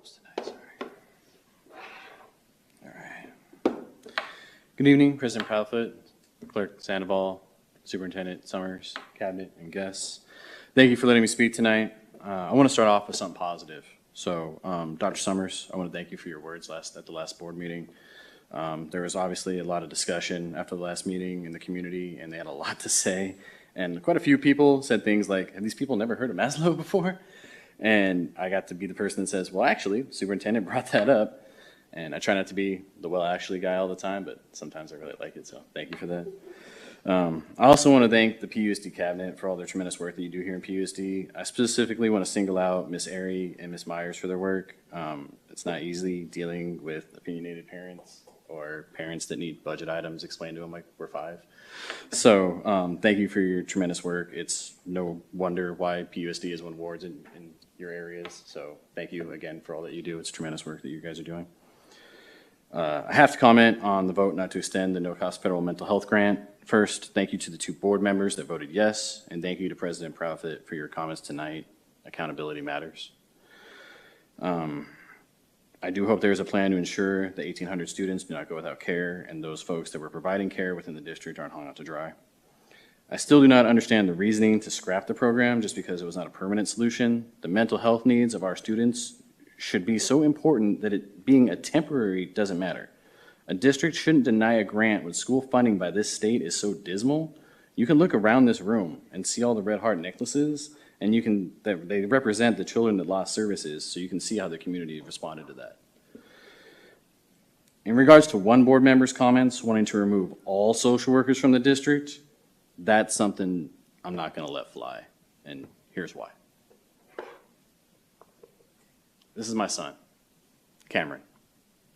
Sorry. All right. Good evening, President Proudfoot, Clerk Sandoval, Superintendent Summers, Cabinet, and guests. Thank you for letting me speak tonight. I want to start off with something positive. So, Dr. Summers, I want to thank you for your words at the last board meeting. There was obviously a lot of discussion after the last meeting in the community, and they had a lot to say. And quite a few people said things like, have these people never heard of Maslow before? And I got to be the person that says, well, actually, the superintendent brought that up. And I try not to be the well, actually guy all the time, but sometimes I really like it, so thank you for that. I also want to thank the PUSD cabinet for all their tremendous work that you do here in PUSD. I specifically want to single out Ms. Airy and Ms. Myers for their work. It's not easy dealing with opinionated parents or parents that need budget items explained to them like we're 5. So thank you for your tremendous work. It's no wonder why PUSD has won awards in your areas. So thank you again for all that you do. It's tremendous work that you guys are doing. I have to comment on the vote not to extend the no-cost federal mental health grant. First, thank you to the 2 board members that voted yes, and thank you to President Proudfoot for your comments tonight. Accountability matters. I do hope there is a plan to ensure that 1,800 students do not go without care, and those folks that were providing care within the district aren't hung out to dry. I still do not understand the reasoning to scrap the program just because it was not a permanent solution. The mental health needs of our students should be so important that it being a temporary doesn't matter. A district shouldn't deny a grant when school funding by this state is so dismal. You can look around this room and see all the red heart necklaces, and they represent the children that lost services, so you can see how the community responded to that. In regards to one board member's comments wanting to remove all social workers from the district, that's something I'm not going to let fly, and here's why. This is my son, Cameron.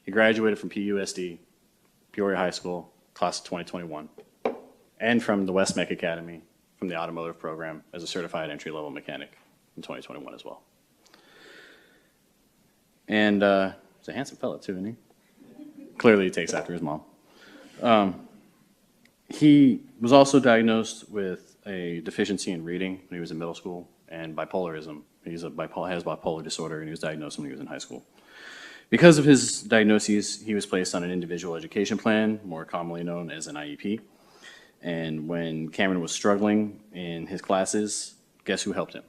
He graduated from PUSD, Peoria High School, class of 2021, and from the West Mech Academy, from the automotive program as a certified entry-level mechanic in 2021 as well. And he's a handsome fella too, isn't he? Clearly he takes after his mom. He was also diagnosed with a deficiency in reading when he was in middle school and bipolarism. He has bipolar disorder, and he was diagnosed when he was in high school. Because of his diagnoses, he was placed on an individual education plan, more commonly known as an IEP. And when Cameron was struggling in his classes, guess who helped him?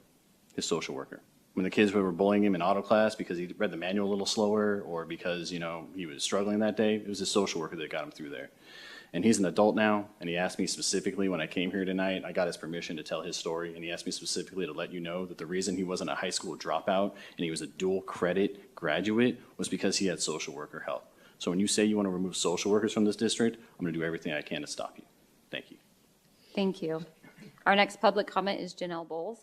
His social worker. When the kids were bullying him in auto class because he read the manual a little slower or because, he was struggling that day, it was his social worker that got him through there. And he's an adult now, and he asked me specifically when I came here tonight, I got his permission to tell his story, and he asked me specifically to let you know that the reason he wasn't a high school dropout and he was a dual credit graduate was because he had social worker help. So when you say you want to remove social workers from this district, I'm going to do everything I can to stop you. Thank you. Thank you. Our next public comment is Janelle Bowles.